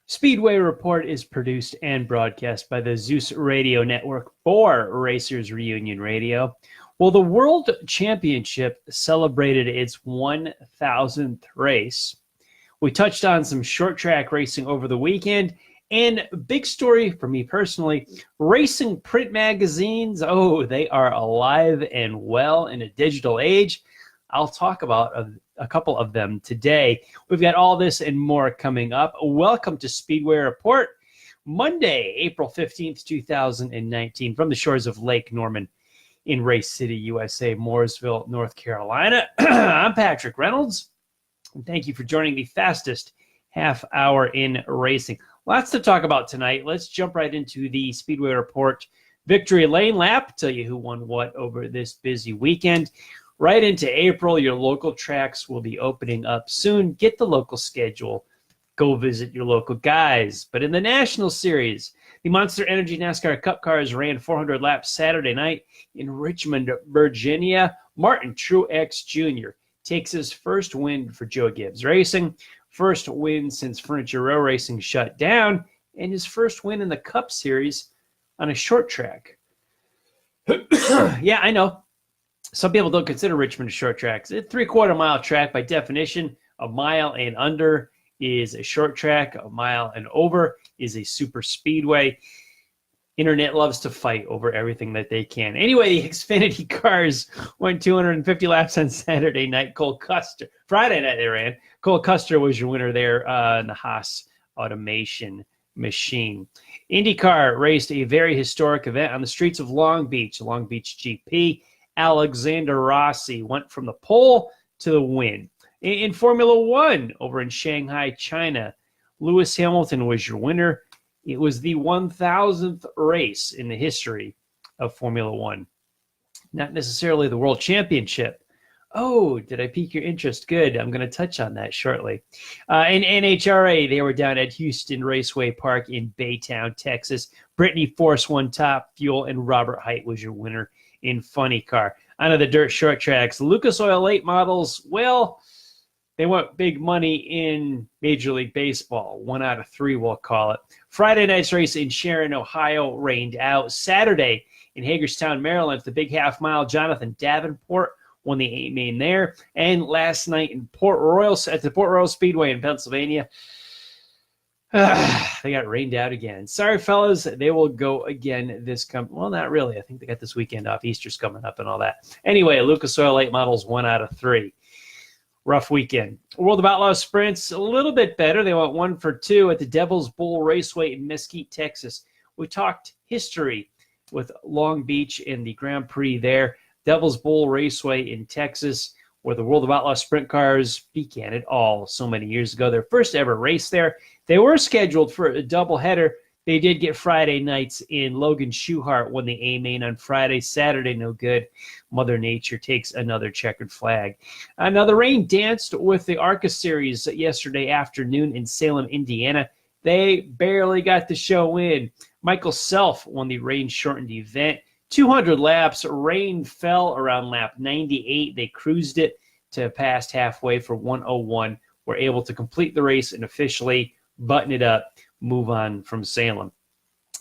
Speedway Report is produced and broadcast by the Zeus Radio Network for Racers Reunion Radio. Well, the World Championship celebrated its 1,000th race. We touched on some short track racing over the weekend, and big story for me personally, racing print magazines, they are alive and well in a digital age. I'll talk about a couple of them today. We've got all this and more coming up. Welcome to Speedway Report, Monday, April 15th, 2019, from the shores of Lake Norman in Race City, USA, Mooresville, North Carolina. I'm Patrick Reynolds, and thank you for joining the fastest half hour in racing. Lots to talk about tonight. Let's jump right into the Speedway Report Victory Lane Lap, tell you who won what over this busy weekend. Right into April, your local tracks will be opening up soon. Get the local schedule. Go visit your local guys. But in the National Series, the Monster Energy NASCAR Cup cars ran 400 laps Saturday night in Richmond, Virginia. Martin Truex Jr. takes his first win for Joe Gibbs Racing, first win since Furniture Row Racing shut down, and his first win in the Cup Series on a short track. Yeah, I know. Some people don't consider Richmond a short track. It's a 3/4 mile track by definition. A mile and under is a short track. A mile and over is a super speedway. Internet loves to fight over everything that they can. Anyway, the Xfinity cars went 250 laps on Saturday night. Friday night they ran. Cole Custer was your winner there in the Haas automation machine. IndyCar raced a very historic event on the streets of Long Beach GP. Alexander Rossi went from the pole to the win. In Formula One over in Shanghai, China, Lewis Hamilton was your winner. It was the 1,000th race in the history of Formula One. Not necessarily the World Championship. Oh, did I pique your interest? Good. I'm going to touch on that shortly. In NHRA, they were down at Houston Raceway Park in Baytown, Texas. Brittany Force won Top Fuel, and Robert Height was your winner in Funny Car. Onto the dirt short tracks. Lucas Oil late models, well, they want big money in Major League Baseball. 1 out of 3, we'll call it. Friday night's race in Sharon, Ohio, rained out. Saturday in Hagerstown, Maryland, the big half mile, Jonathan Davenport won the 8 main there. And last night in at the Port Royal Speedway in Pennsylvania, they got rained out again. Sorry, fellas. They will go again well, not really. I think they got this weekend off. Easter's coming up and all that. Anyway, Lucas Oil 8 models, 1 out of 3. Rough weekend. World of Outlaws sprints, a little bit better. They went 1 for 2 at the Devil's Bowl Raceway in Mesquite, Texas. We talked history with Long Beach and the Grand Prix there. Devil's Bowl Raceway in Texas, where the World of Outlaws sprint cars began it all so many years ago. Their first ever race there. They were scheduled for a doubleheader. They did get Friday nights in. Logan Schuchart won the A-Main on Friday. Saturday, no good. Mother Nature takes another checkered flag. The rain danced with the ARCA Series yesterday afternoon in Salem, Indiana. They barely got the show in. Michael Self won the rain-shortened event. 200 laps. Rain fell around lap 98. They cruised it to past halfway for 101. Were able to complete the race and officially button it up, move on from Salem.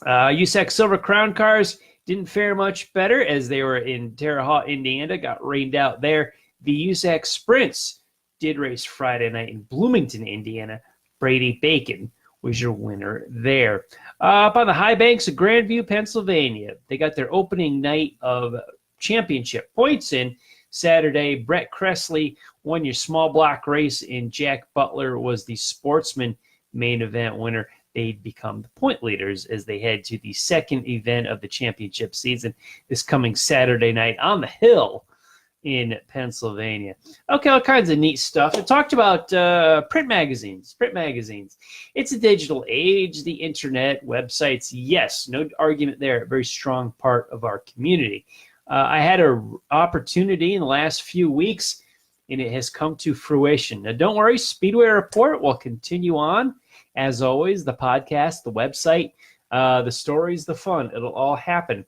USAC Silver Crown cars didn't fare much better as they were in Terre Haute, Indiana, got rained out there. The USAC Sprints did race Friday night in Bloomington, Indiana. Brady Bacon was your winner there. Up on the high banks of Grandview, Pennsylvania, they got their opening night of championship points in. Saturday, Brett Kressley won your small block race, and Jack Butler was the sportsman main event winner. They'd become the point leaders as they head to the second event of the championship season this coming Saturday night on the Hill in Pennsylvania. Okay, all kinds of neat stuff. I talked about print magazines. It's a digital age, the internet, websites. Yes, no argument there. A very strong part of our community. I had an opportunity in the last few weeks, and it has come to fruition. Now, don't worry, Speedway Report will continue on. As always, the podcast, the website, the stories, the fun, it'll all happen.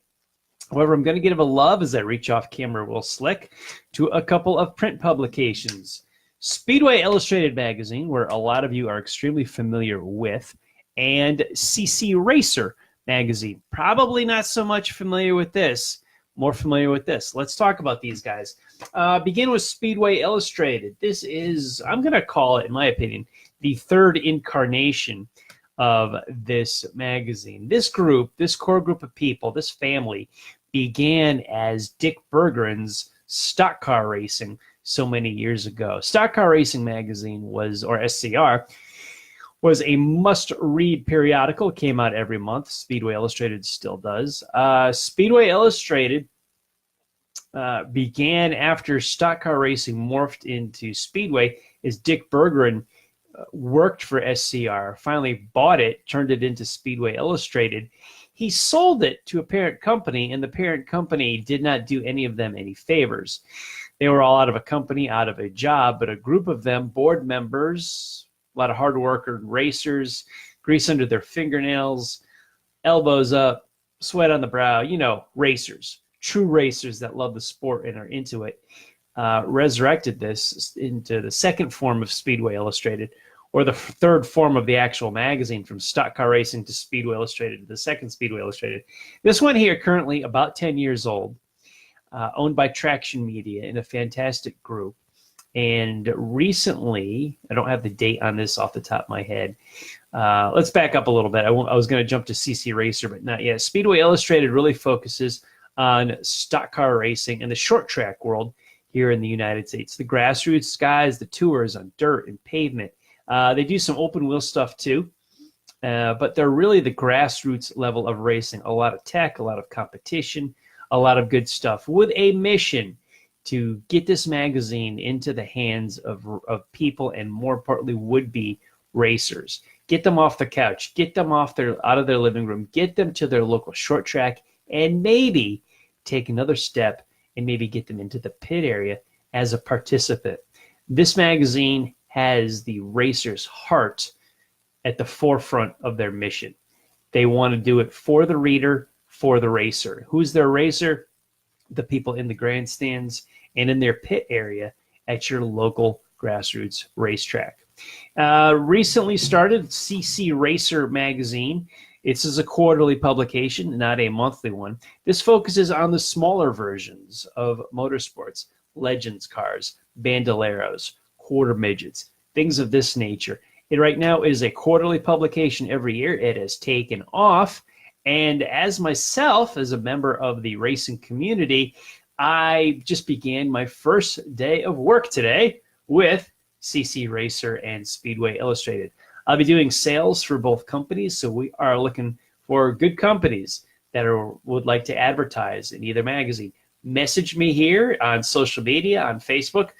However, I'm going to give a love as I reach off camera real slick to a couple of print publications. Speedway Illustrated magazine, where a lot of you are extremely familiar with, and CC Racer magazine. Probably not so much familiar with this. More familiar with this. Let's talk about these guys. Begin with Speedway Illustrated. This is, I'm going to call it, in my opinion, the third incarnation of this magazine. This group, this core group of people, this family, began as Dick Berggren's Stock Car Racing so many years ago. Stock Car Racing magazine was, or SCR, was a must-read periodical. It came out every month. Speedway Illustrated still does. Speedway Illustrated began after Stock Car Racing morphed into Speedway, as Dick Berggren worked for SCR, finally bought it, turned it into Speedway Illustrated. He sold it to a parent company, and the parent company did not do any of them any favors. They were all out of a company, out of a job, but a group of them, board members, a lot of hard worker racers, grease under their fingernails, elbows up, sweat on the brow, you know, racers, true racers that love the sport and are into it, resurrected this into the second form of Speedway Illustrated, or the third form of the actual magazine, from Stock Car Racing to Speedway Illustrated to the second Speedway Illustrated. This one here, currently about 10 years old, owned by Traction Media, in a fantastic group. And recently, I don't have the date on this off the top of my head. Let's back up a little bit. I was going to jump to CC Racer, but not yet. Speedway Illustrated really focuses on stock car racing and the short track world here in the United States. The grassroots guys, the tours on dirt and pavement. They do some open wheel stuff too, but they're really the grassroots level of racing. A lot of tech, a lot of competition, a lot of good stuff, with a mission to get this magazine into the hands of people, and more importantly, would-be racers. Get them off the couch, get them out of their living room, get them to their local short track, and maybe take another step and maybe get them into the pit area as a participant. This magazine has the racer's heart at the forefront of their mission. They want to do it for the reader, for the racer. Who's their racer? The people in the grandstands and in their pit area at your local grassroots racetrack. Recently started CC Racer magazine. This is a quarterly publication, not a monthly one. This focuses on the smaller versions of motorsports, legends cars, bandoleros, quarter midgets, things of this nature. It right now is a quarterly publication every year. It has taken off. And as myself, as a member of the racing community, I just began my first day of work today with CC Racer and Speedway Illustrated. I'll be doing sales for both companies, so we are looking for good companies that would like to advertise in either magazine. Message me here on social media, on Facebook.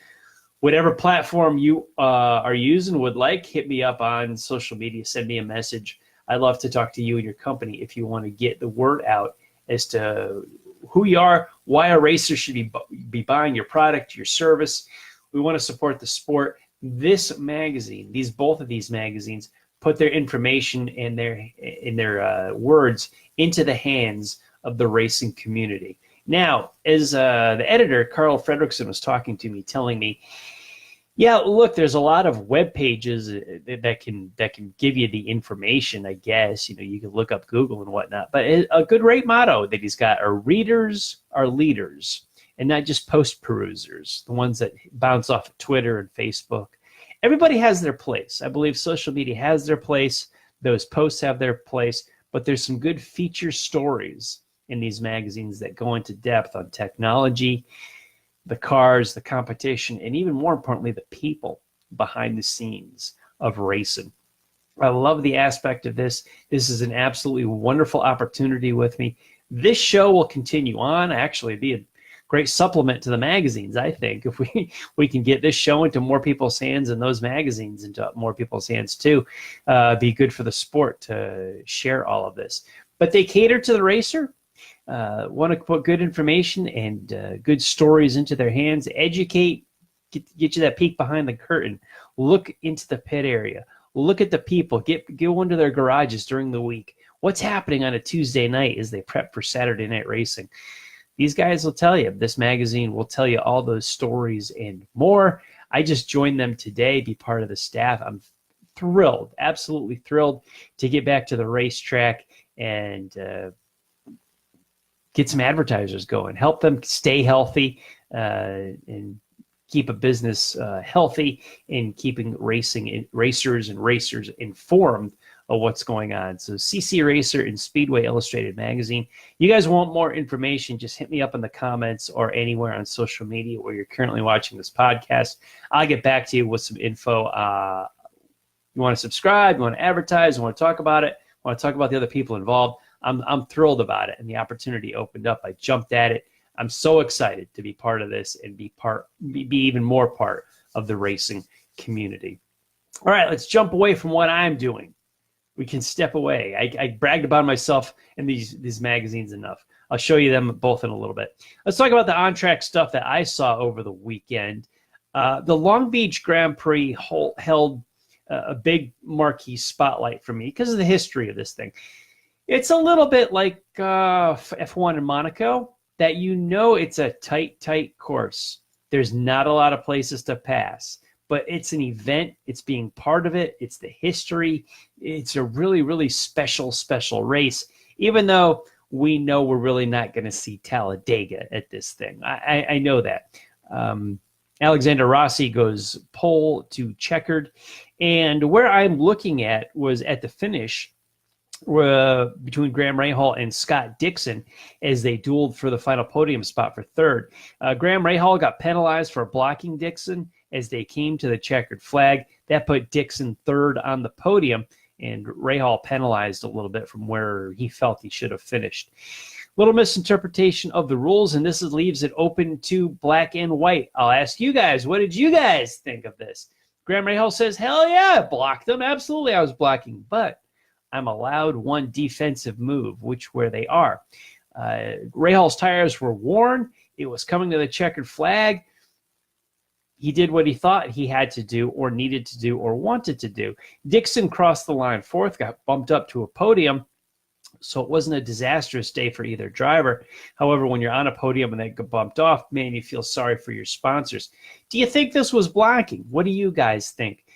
Whatever platform you are using would like, hit me up on social media, send me a message. I'd love to talk to you and your company if you want to get the word out as to who you are, why a racer should be buying your product, your service. We want to support the sport. This magazine, both of these magazines, put their information and their words into the hands of the racing community. Now, as the editor, Carl Fredrickson, was talking to me, telling me, yeah, look, there's a lot of web pages that can give you the information, I guess. You know, you can look up Google and whatnot. But a good rate motto that he's got are readers are leaders, and not just post perusers, the ones that bounce off of Twitter and Facebook. Everybody has their place. I believe social media has their place. Those posts have their place. But there's some good feature stories in these magazines that go into depth on technology, the cars, the competition, and even more importantly, the people behind the scenes of racing. I love the aspect of this. This is an absolutely wonderful opportunity with me. This show will continue on, actually be a great supplement to the magazines, I think. If we can get this show into more people's hands and those magazines into more people's hands too, be good for the sport to share all of this. But they cater to the racer, want to put good information and good stories into their hands, educate, get you that peek behind the curtain, look into the pit area, look at the people, go into their garages during the week. What's happening on a Tuesday night as they prep for Saturday night racing? These guys will tell you. This magazine will tell you all those stories and more. I just joined them today, be part of the staff. I'm thrilled, absolutely thrilled to get back to the racetrack and get some advertisers going, help them stay healthy and keep a business healthy and keeping racers and racers informed of what's going on. So CC Racer and Speedway Illustrated Magazine. You guys want more information, just hit me up in the comments or anywhere on social media where you're currently watching this podcast. I'll get back to you with some info. You want to subscribe, you want to advertise, you want to talk about it, want to talk about the other people involved. I'm thrilled about it, and the opportunity opened up. I jumped at it. I'm so excited to be part of this and be even more part of the racing community. All right, let's jump away from what I'm doing. We can step away. I bragged about myself in these magazines enough. I'll show you them both in a little bit. Let's talk about the on-track stuff that I saw over the weekend. The Long Beach Grand Prix held a big marquee spotlight for me because of the history of this thing. It's a little bit like F1 in Monaco, that it's a tight course. There's not a lot of places to pass, but it's an event. It's being part of it. It's the history. It's a really, really special race, even though we know we're really not going to see Talladega at this thing. I know that. Alexander Rossi goes pole to checkered, and where I'm looking at was at the finish between Graham Rahal and Scott Dixon as they dueled for the final podium spot for third. Graham Rahal got penalized for blocking Dixon as they came to the checkered flag. That put Dixon third on the podium, and Rahal penalized a little bit from where he felt he should have finished. Little misinterpretation of the rules, and this leaves it open to black and white. I'll ask you guys, what did you guys think of this? Graham Rahal says, hell yeah, I blocked them. Absolutely, I was blocking, but I'm allowed one defensive move, where they are. Rahal's tires were worn. It was coming to the checkered flag. He did what he thought he had to do or needed to do or wanted to do. Dixon crossed the line fourth, got bumped up to a podium, so it wasn't a disastrous day for either driver. However, when you're on a podium and they get bumped off, man, you feel sorry for your sponsors. Do you think this was blocking? What do you guys think?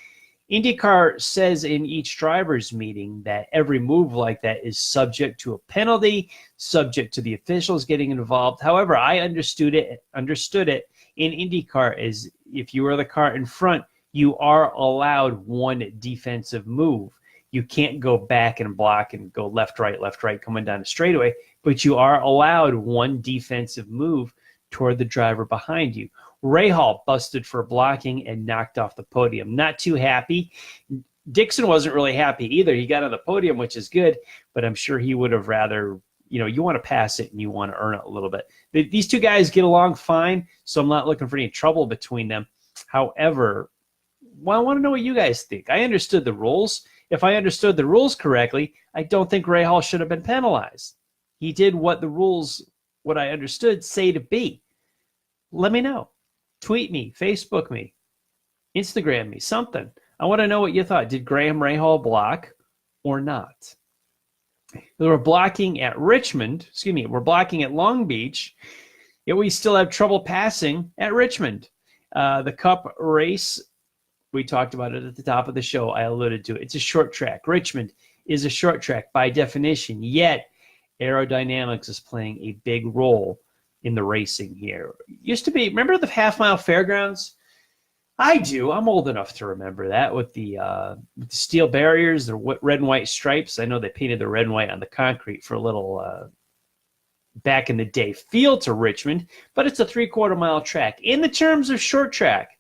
IndyCar says in each driver's meeting that every move like that is subject to a penalty, subject to the officials getting involved. However, I understood it in IndyCar as if you were the car in front, you are allowed one defensive move. You can't go back and block and go left, right, coming down the straightaway, but you are allowed one defensive move toward the driver behind you. Rahal busted for blocking and knocked off the podium. Not too happy. Dixon wasn't really happy either. He got on the podium, which is good, but I'm sure he would have rather, you want to pass it and you want to earn it a little bit. These two guys get along fine, so I'm not looking for any trouble between them. However, I want to know what you guys think. I understood the rules. If I understood the rules correctly, I don't think Rahal should have been penalized. He did what the rules, what I understood, say to be. Let me know. Tweet me, Facebook me, Instagram me, something. I want to know what you thought. Did Graham Rahal block or not? We're blocking at we're blocking at Long Beach, yet we still have trouble passing at Richmond. The Cup race, we talked about it at the top of the show. I alluded to it. It's a short track. Richmond is a short track by definition, yet aerodynamics is playing a big role in the racing here. Used to be, remember the half-mile fairgrounds? I do. I'm old enough to remember that with the steel barriers, the red and white stripes. I know they painted the red and white on the concrete for a little back in the day feel to Richmond, but it's a 3/4 mile track. In the terms of short track,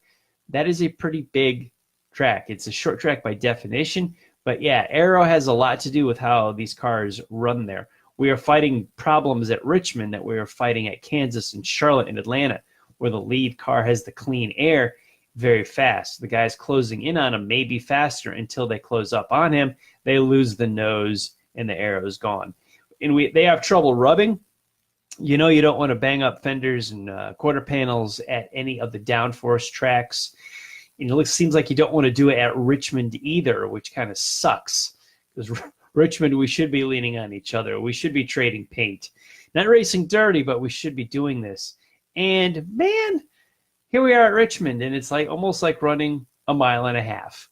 that is a pretty big track. It's a short track by definition, but yeah, aero has a lot to do with how these cars run there. We are fighting problems at Richmond that we are fighting at Kansas and Charlotte and Atlanta, where the lead car has the clean air very fast. The guys closing in on him may be faster until they close up on him. They lose the nose and the aero is gone. And they have trouble rubbing. You don't want to bang up fenders and quarter panels at any of the downforce tracks. And it seems like you don't want to do it at Richmond either, which kind of sucks. Because Richmond, we should be leaning on each other. We should be trading paint. Not racing dirty, but we should be doing this. And man, here we are at Richmond, and it's almost like running a mile and a half.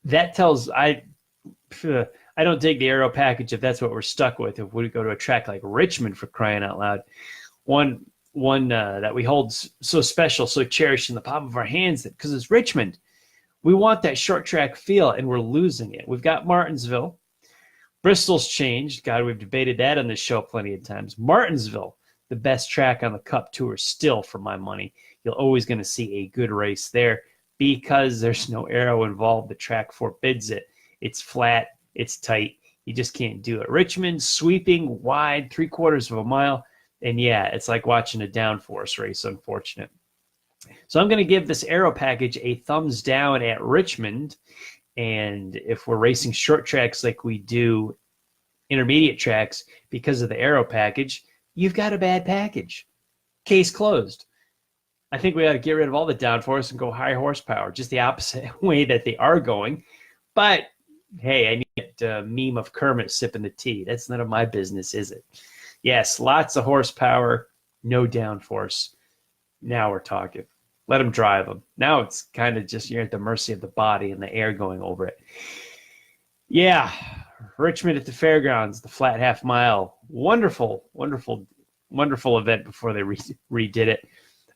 that tells I don't take the aero package if that's what we're stuck with. If we go to a track like Richmond, for crying out loud, one that we hold so special, so cherished in the palm of our hands, that because it's Richmond, we want that short track feel, and we're losing it. We've got Martinsville. Bristol's changed. God, we've debated that on this show plenty of times. Martinsville, the best track on the Cup Tour still, for my money. You're always going to see a good race there because there's no aero involved. The track forbids it. It's flat. It's tight. You just can't do it. Richmond, sweeping, wide, 3/4 of a mile. And yeah, it's like watching a downforce race, unfortunate. So I'm going to give this aero package a thumbs down at Richmond. And if we're racing short tracks like we do intermediate tracks because of the aero package, you've got a bad package. Case closed. I think we ought to get rid of all the downforce and go high horsepower, just the opposite way that they are going. But hey, I need a meme of Kermit sipping the tea. That's none of my business, is it? Yes, lots of horsepower, no downforce. Now we're talking. Let them drive them. Now it's kind of just you're at the mercy of the body and the air going over it. Yeah, Richmond at the fairgrounds, the flat half mile. Wonderful, wonderful, wonderful event before they redid it.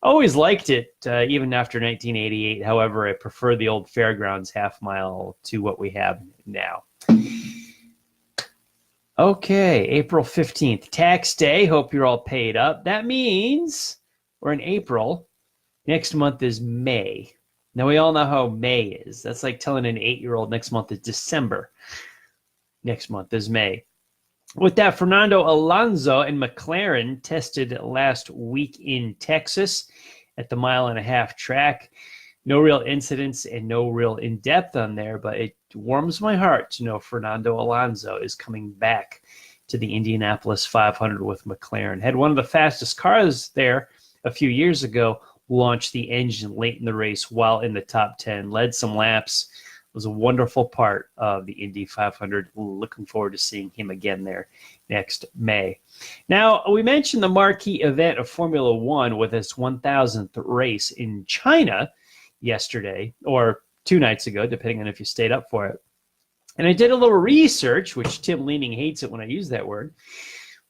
Always liked it, even after 1988. However, I prefer the old fairgrounds half mile to what we have now. Okay, April 15th, tax day. Hope you're all paid up. That means we're in April. Next month is May. Now, we all know how May is. That's like telling an 8-year-old next month is December. Next month is May. With that, Fernando Alonso and McLaren tested last week in Texas at the 1.5-mile track. No real incidents and no real in-depth on there, but it warms my heart to know Fernando Alonso is coming back to the Indianapolis 500 with McLaren. Had one of the fastest cars there a few years ago, launched the engine late in the race while in the top 10, led some laps, was a wonderful part of the Indy 500. Looking forward to seeing him again there next May. Now, we mentioned the marquee event of Formula One with its 1,000th race in China yesterday, or 2 nights ago, depending on if you stayed up for it. And I did a little research, which Tim Leaning hates it when I use that word.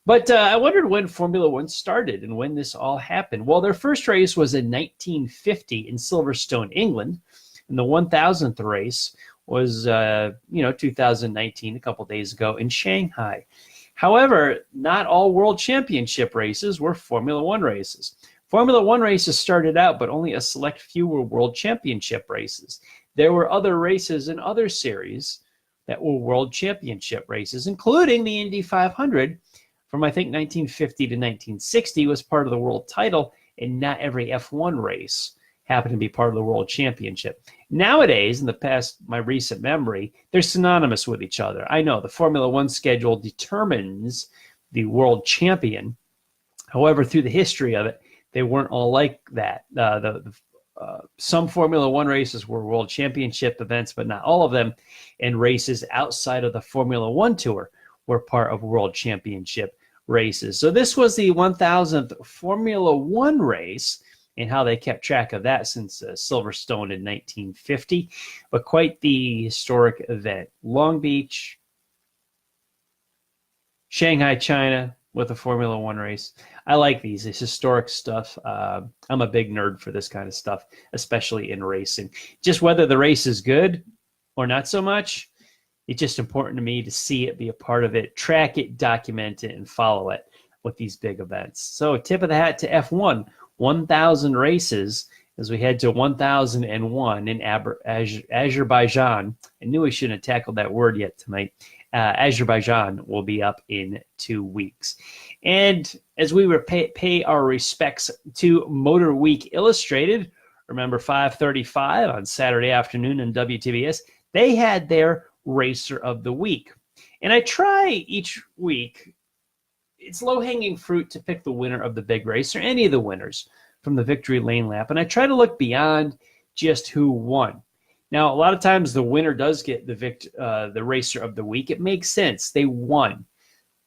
But I wondered when Formula One started and when this all happened. Well, their first race was in 1950 in Silverstone, England. And the 1,000th race was, 2019, a couple days ago in Shanghai. However, not all World Championship races were Formula One races. Formula One races started out, but only a select few were World Championship races. There were other races in other series that were World Championship races, including the Indy 500 from, I think, 1950 to 1960 was part of the world title, and not every F1 race happened to be part of the World Championship. Nowadays, in the past, my recent memory, they're synonymous with each other. I know the Formula One schedule determines the world champion. However, through the history of it, they weren't all like that. Some Formula One races were World Championship events, but not all of them. And races outside of the Formula One Tour were part of World Championship races. So this was the 1,000th Formula One race, and how they kept track of that since Silverstone in 1950. But quite the historic event. Long Beach, Shanghai, China, with a Formula One race. I like these. It's historic stuff. I'm a big nerd for this kind of stuff, especially in racing. Just whether the race is good or not so much, it's just important to me to see it, be a part of it, track it, document it, and follow it with these big events. So tip of the hat to F1. 1,000 races as we head to 1,001 in Azerbaijan. I knew I shouldn't have tackled that word yet tonight. Azerbaijan will be up in 2 weeks. And as we pay our respects to Motor Week Illustrated, remember 5:35 on Saturday afternoon in WTBS, they had their Racer of the Week. And I try each week, it's low-hanging fruit to pick the winner of the big race or any of the winners from the victory lane lap. And I try to look beyond just who won. Now, a lot of times the winner does get the racer of the week. It makes sense. They won.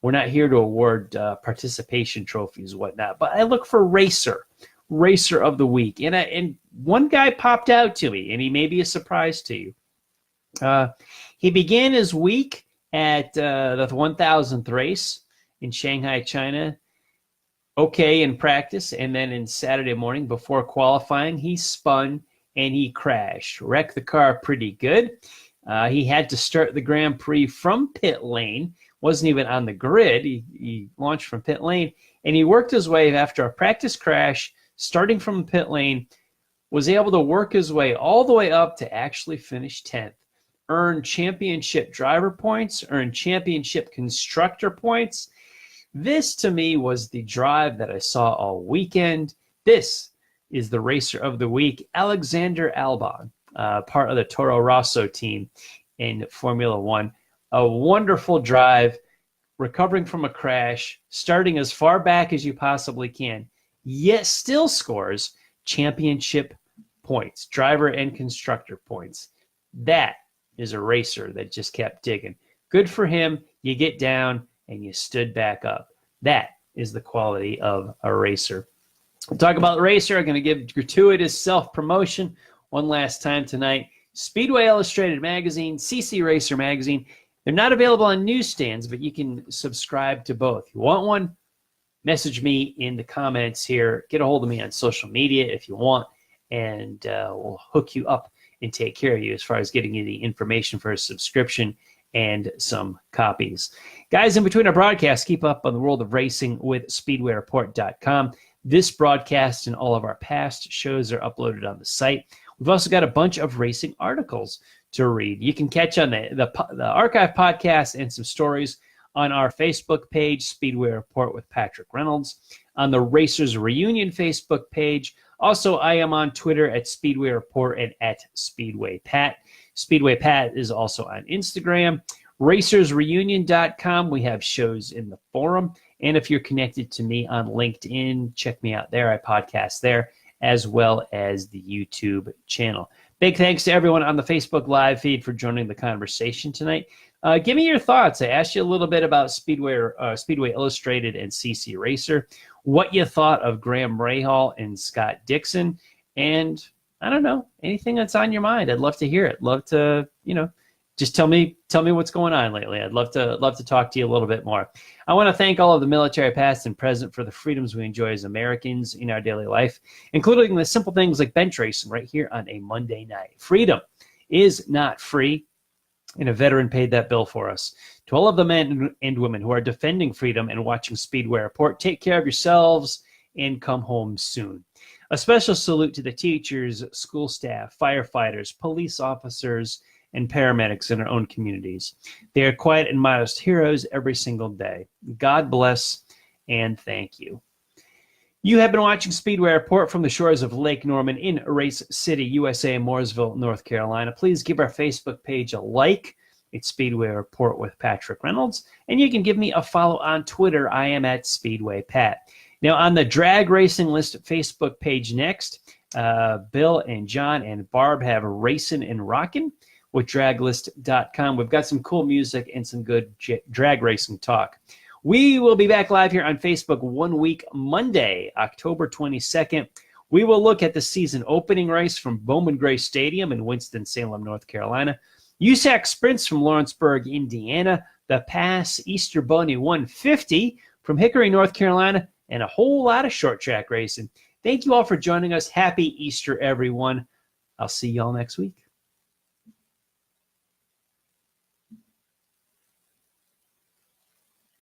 We're not here to award participation trophies and whatnot. But I look for racer of the week. And one guy popped out to me, and he may be a surprise to you. He began his week at the 1,000th race in Shanghai, China. Okay in practice, and then in Saturday morning before qualifying, he spun and he crashed. Wrecked the car pretty good. He had to start the Grand Prix from pit lane. Wasn't even on the grid. He launched from pit lane, and he worked his way after a practice crash, starting from pit lane, was able to work his way all the way up to actually finish 10th. Earned championship driver points, earned championship constructor points. This, to me, was the drive that I saw all weekend. This is the racer of the week, Alexander Albon, part of the Toro Rosso team in Formula One. A wonderful drive, recovering from a crash, starting as far back as you possibly can, yet still scores championship points, driver and constructor points. That is a racer that just kept digging. Good for him. You get down and you stood back up. That is the quality of a racer. We'll talk about the racer. I'm going to give gratuitous self-promotion one last time tonight. Speedway Illustrated Magazine, CC Racer Magazine. They're not available on newsstands, but you can subscribe to both. If you want one, message me in the comments here. Get a hold of me on social media if you want, and we'll hook you up and take care of you as far as getting you the information for a subscription and some copies. Guys, in between our broadcasts, keep up on the world of racing with SpeedwayReport.com. This broadcast and all of our past shows are uploaded on the site. We've also got a bunch of racing articles to read. You can catch on the archive podcast and some stories on our Facebook page, Speedway Report with Patrick Reynolds, on the Racers Reunion Facebook page. Also, I am on Twitter at Speedway Report and at Speedway Pat. Speedway Pat is also on Instagram. RacersReunion.com. We have shows in the forum. And if you're connected to me on LinkedIn, check me out there. I podcast there, as well as the YouTube channel. Big thanks to everyone on the Facebook Live feed for joining the conversation tonight. Give me your thoughts. I asked you a little bit about Speedway Illustrated and CC Racer, what you thought of Graham Rahal and Scott Dixon, and I don't know, anything that's on your mind. I'd love to hear it. Love to, just tell me what's going on lately. I'd love to talk to you a little bit more. I want to thank all of the military past and present for the freedoms we enjoy as Americans in our daily life, including the simple things like bench racing right here on a Monday night. Freedom is not free, and a veteran paid that bill for us. To all of the men and women who are defending freedom and watching Speedway Report, take care of yourselves and come home soon. A special salute to the teachers, school staff, firefighters, police officers, and paramedics in our own communities. They are quiet and modest heroes every single day. God bless and thank you. You have been watching Speedway Report from the shores of Lake Norman in Race City, USA, Mooresville, North Carolina. Please give our Facebook page a like. It's Speedway Report with Patrick Reynolds. And you can give me a follow on Twitter. I am at Speedway Pat. Now, on the Drag Racing List Facebook page next, Bill and John and Barb have Racin' and Rockin' with draglist.com. We've got some cool music and some good drag racing talk. We will be back live here on Facebook 1 week Monday, October 22nd. We will look at the season opening race from Bowman Gray Stadium in Winston-Salem, North Carolina. USAC Sprints from Lawrenceburg, Indiana. The Pass Easter Bunny 150 from Hickory, North Carolina. And a whole lot of short track racing. Thank you all for joining us. Happy Easter, everyone. I'll see you all next week.